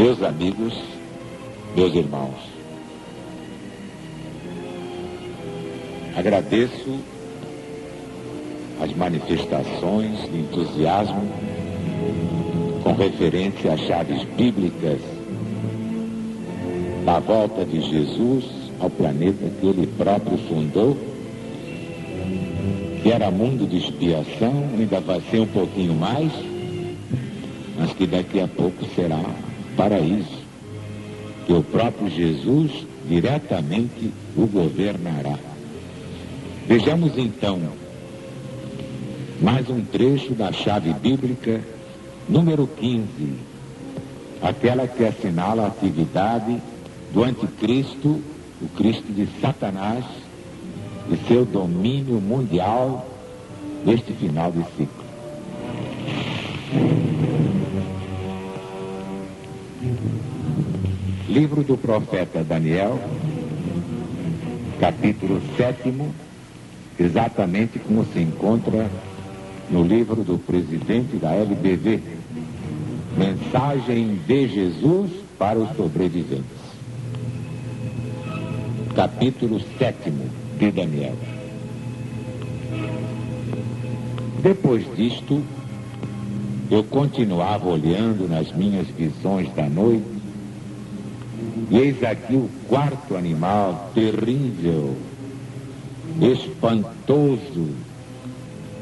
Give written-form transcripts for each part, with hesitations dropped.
Meus amigos, meus irmãos, agradeço as manifestações de entusiasmo com referência às chaves bíblicas da volta de Jesus ao planeta que ele próprio fundou, que era mundo de expiação, ainda vai ser um pouquinho mais, mas que daqui a pouco será paraíso, que o próprio Jesus diretamente o governará. Vejamos então mais um trecho da chave bíblica número 15, aquela que assinala a atividade do anticristo, o Cristo de Satanás, e seu domínio mundial neste final de ciclo. Livro do profeta Daniel, capítulo 7, exatamente como se encontra no livro do presidente da LBV, Mensagem de Jesus para os Sobreviventes. Capítulo 7 de Daniel. Depois disto, eu continuava olhando nas minhas visões da noite, e eis aqui o quarto animal terrível, espantoso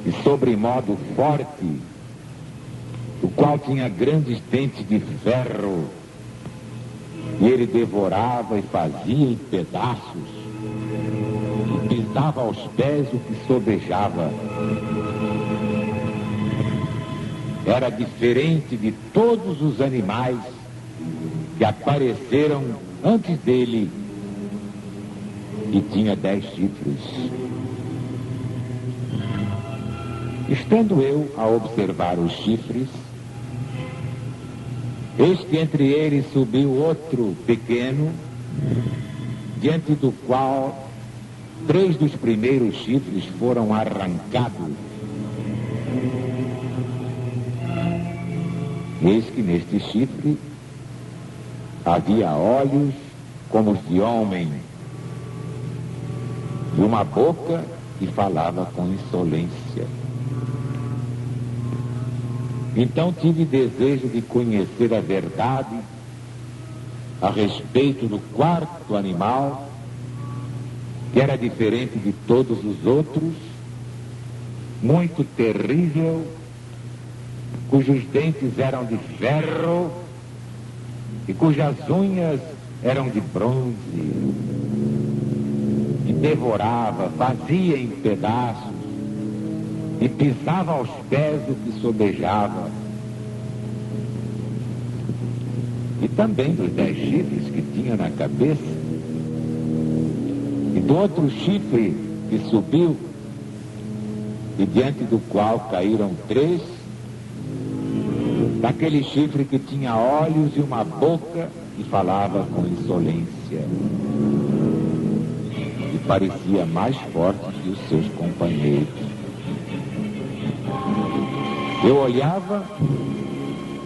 e sobremodo forte, o qual tinha grandes dentes de ferro, e ele devorava e fazia em pedaços, e pisava aos pés o que sobejava. Era diferente de todos os animais que apareceram antes dele, e tinha 10 chifres. Estando eu a observar os chifres, eis que entre eles subiu outro pequeno, diante do qual 3 dos primeiros chifres foram arrancados. Eis que neste chifre havia olhos como os de homem, e uma boca que falava com insolência. Então tive desejo de conhecer a verdade a respeito do quarto animal, que era diferente de todos os outros, muito terrível, cujos dentes eram de ferro e cujas unhas eram de bronze, e devorava, fazia em pedaços, e pisava aos pés o que sobejava. E também dos 10 chifres que tinha na cabeça, e do outro chifre que subiu, e diante do qual caíram 3, daquele chifre que tinha olhos e uma boca e falava com insolência, e parecia mais forte que os seus companheiros. Eu olhava,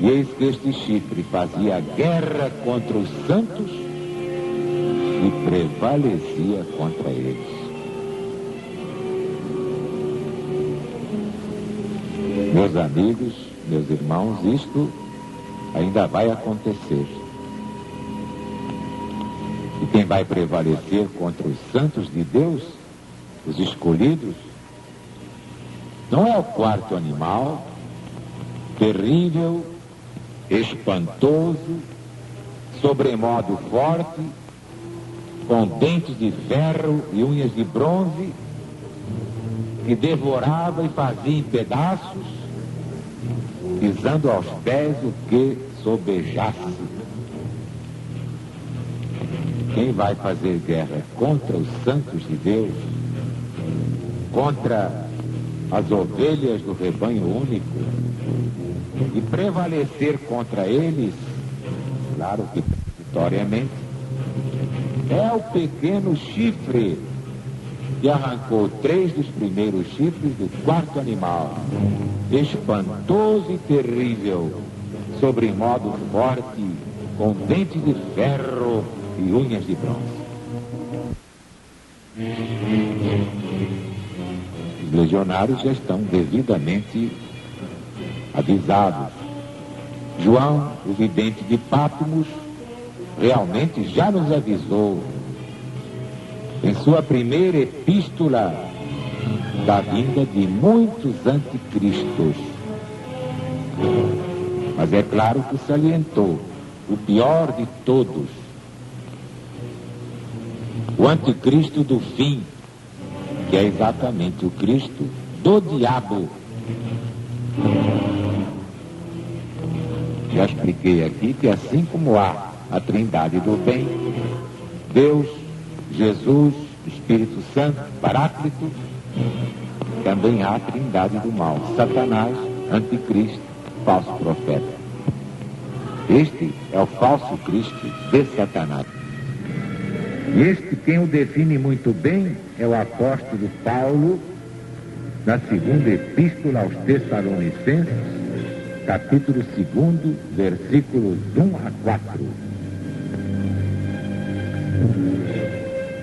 e eis que este chifre fazia guerra contra os santos e prevalecia contra eles. Meus amigos, meus irmãos, isto ainda vai acontecer. E quem vai prevalecer contra os santos de Deus, os escolhidos, não é o quarto animal, terrível, espantoso, sobremodo forte, com dentes de ferro e unhas de bronze, que devorava e fazia em pedaços, pisando aos pés o que sobejasse. Quem vai fazer guerra contra os santos de Deus, contra as ovelhas do rebanho único, e prevalecer contra eles, claro que vitoriamente, é o pequeno chifre que arrancou 3 dos primeiros chifres do quarto animal, espantoso e terrível, sobremodo forte com dentes de ferro e unhas de bronze. Os legionários já estão devidamente avisados. João, o vidente de Patmos, realmente já nos avisou em sua primeira epístola da vinda de muitos anticristos. Mas é claro que salientou o pior de todos, o anticristo do fim, que é exatamente o Cristo do diabo. Já expliquei aqui que assim como há a Trindade do bem, Deus, Jesus, Espírito Santo, Paráclito, também há a Trindade do mal, Satanás, Anticristo, falso profeta. Este é o falso Cristo de Satanás. E este, quem o define muito bem, é o apóstolo Paulo, na segunda epístola aos Tessalonicenses, capítulo 2, versículos 1 a 4.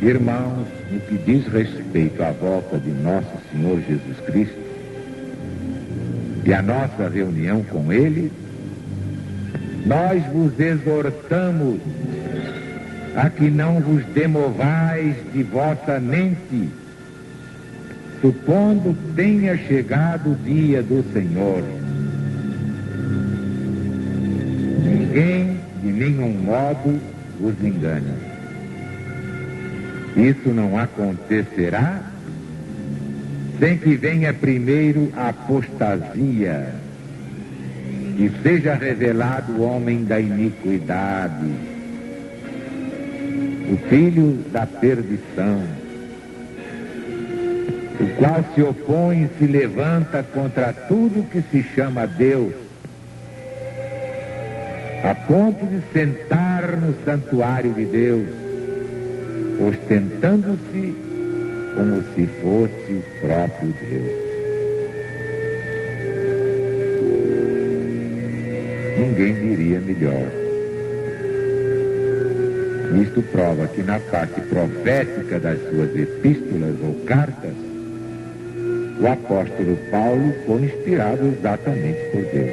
Irmãos, no que diz respeito à volta de nosso Senhor Jesus Cristo e à nossa reunião com Ele, nós vos exortamos a que não vos demovais de vossa mente, supondo tenha chegado o dia do Senhor. Ninguém, de nenhum modo, vos engane. Isso não acontecerá sem que venha primeiro a apostasia, e seja revelado o homem da iniquidade, o filho da perdição, o qual se opõe e se levanta contra tudo que se chama Deus, a ponto de sentar no santuário de Deus, ostentando-se como se fosse o próprio Deus. Ninguém diria melhor. Isto prova que na parte profética das suas epístolas ou cartas, o apóstolo Paulo foi inspirado exatamente por Deus.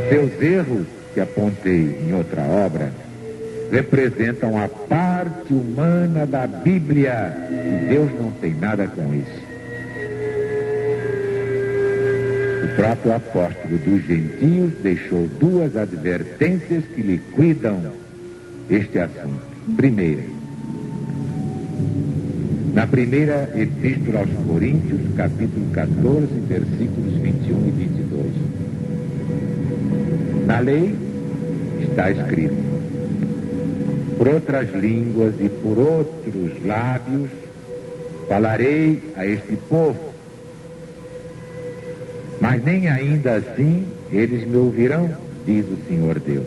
Seus erros, que apontei em outra obra, representam a parte humana da Bíblia, e Deus não tem nada com isso. O próprio apóstolo dos gentios deixou duas advertências que liquidam este assunto. Primeira, na primeira epístola aos Coríntios, capítulo 14, versículos 21 e 22. Na lei está escrito: por outras línguas e por outros lábios falarei a este povo, mas nem ainda assim eles me ouvirão, diz o Senhor Deus.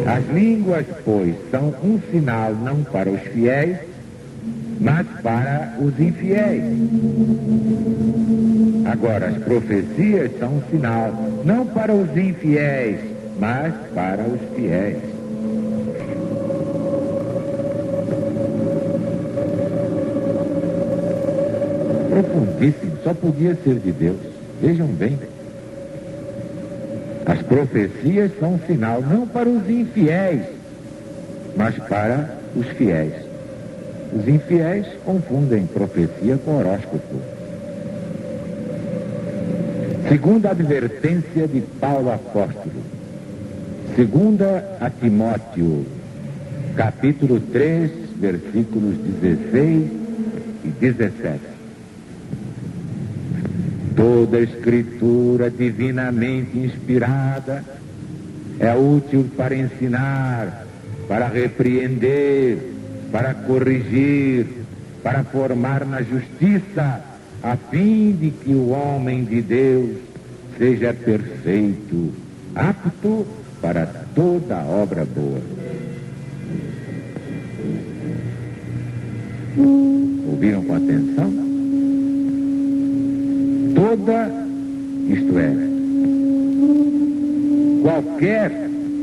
As línguas, pois, são um sinal não para os fiéis, mas para os infiéis. Agora, as profecias são um sinal não para os infiéis, mas para os fiéis. Profundíssimo, só podia ser de Deus. Vejam bem. As profecias são um sinal não para os infiéis, mas para os fiéis. Os infiéis confundem profecia com horóscopo. Segunda advertência de Paulo apóstolo. Segunda a Timóteo, capítulo 3, versículos 16 e 17. Toda escritura divinamente inspirada é útil para ensinar, para repreender, para corrigir, para formar na justiça, a fim de que o homem de Deus seja perfeito, apto para toda obra boa. Ouviram com atenção? Toda, isto é, qualquer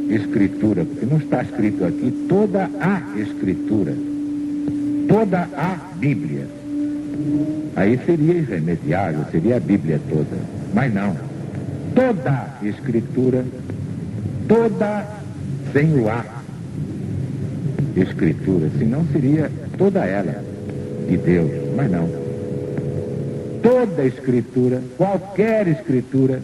escritura, porque não está escrito aqui toda a escritura, toda a Bíblia. Aí seria irremediável, seria a Bíblia toda. Mas não. Toda escritura, toda sem o A escritura, senão seria toda ela de Deus, mas não. Toda escritura, qualquer escritura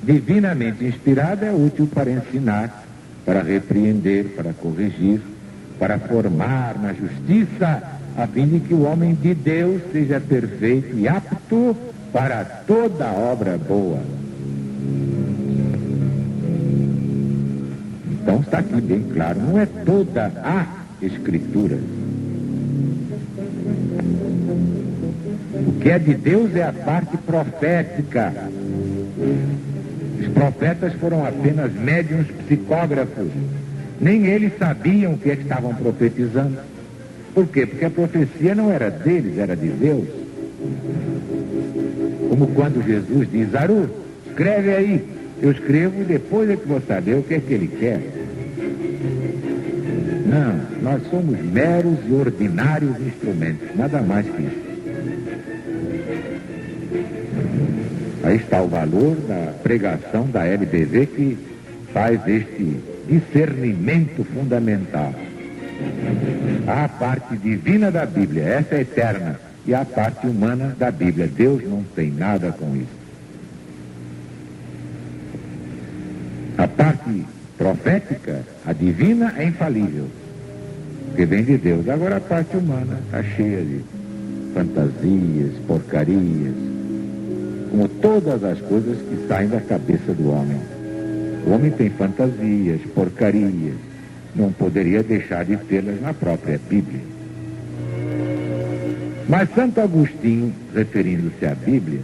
divinamente inspirada é útil para ensinar, para repreender, para corrigir, para formar na justiça, a fim de que o homem de Deus seja perfeito e apto para toda obra boa. Então está aqui bem claro, não é toda a escritura. O que é de Deus é a parte profética. Os profetas foram apenas médiuns psicógrafos. Nem eles sabiam o que estavam profetizando. Por quê? Porque a profecia não era deles, era de Deus. Como quando Jesus diz: Aru, escreve aí. Eu escrevo e depois é que vou saber o que é que ele quer. Não, nós somos meros e ordinários instrumentos, nada mais que isso. Aí está o valor da pregação da LBV, que faz este discernimento fundamental. Há a parte divina da Bíblia, essa é eterna, e a parte humana da Bíblia. Deus não tem nada com isso. A parte profética, a divina, é infalível, porque vem de Deus. Agora a parte humana está cheia de fantasias, porcarias, como todas as coisas que saem da cabeça do homem. O homem tem fantasias, porcarias, não poderia deixar de tê-las na própria Bíblia. Mas Santo Agostinho, referindo-se à Bíblia,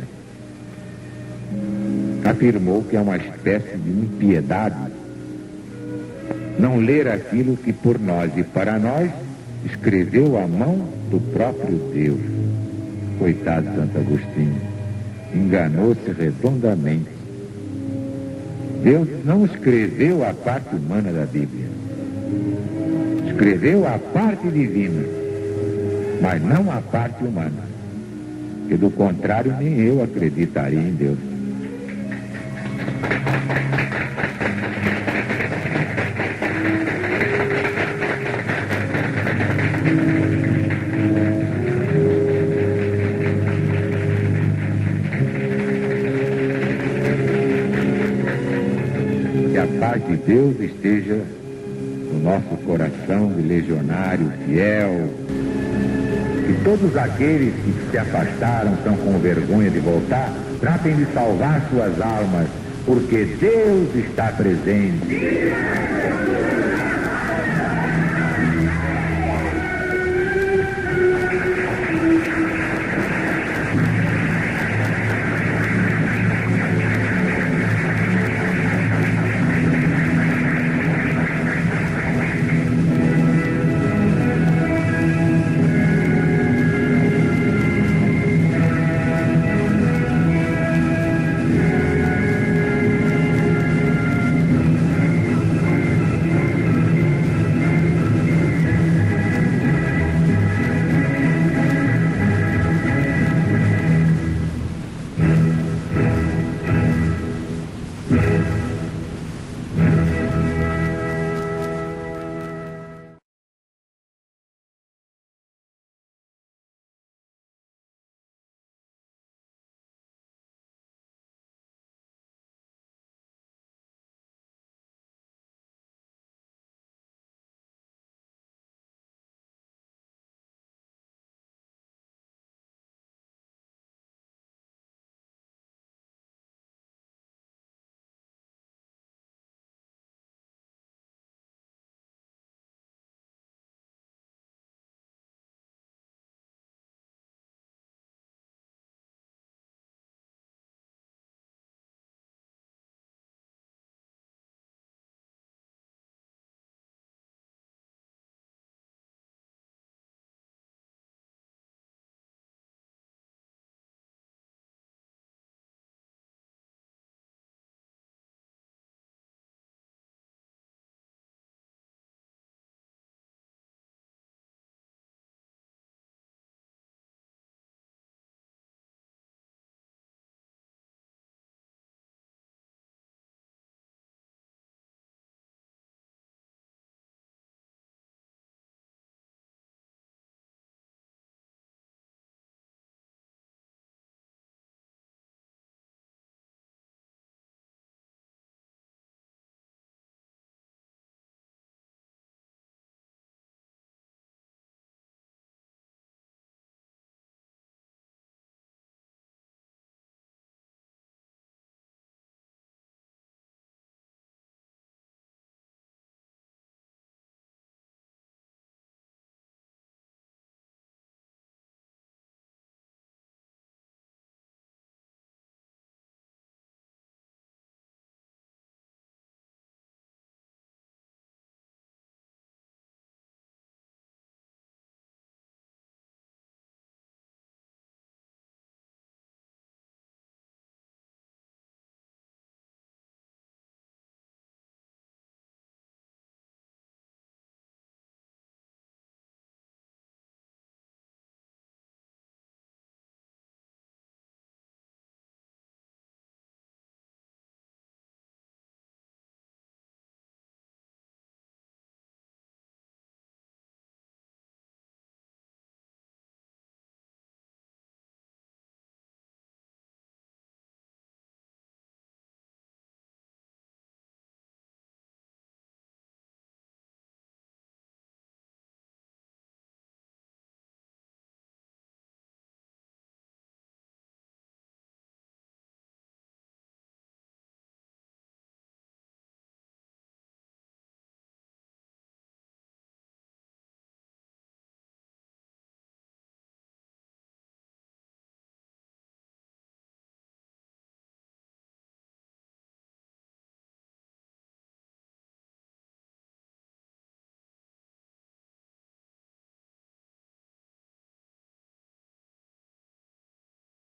afirmou que é uma espécie de impiedade não ler aquilo que por nós e para nós escreveu a mão do próprio Deus. Coitado de Santo Agostinho, enganou-se redondamente. Deus não escreveu a parte humana da Bíblia, escreveu a parte divina, mas não a parte humana, que do contrário nem eu acreditaria em Deus. De Deus esteja no nosso coração de legionário fiel, que todos aqueles que se afastaram estão com vergonha de voltar, tratem de salvar suas almas, porque Deus está presente.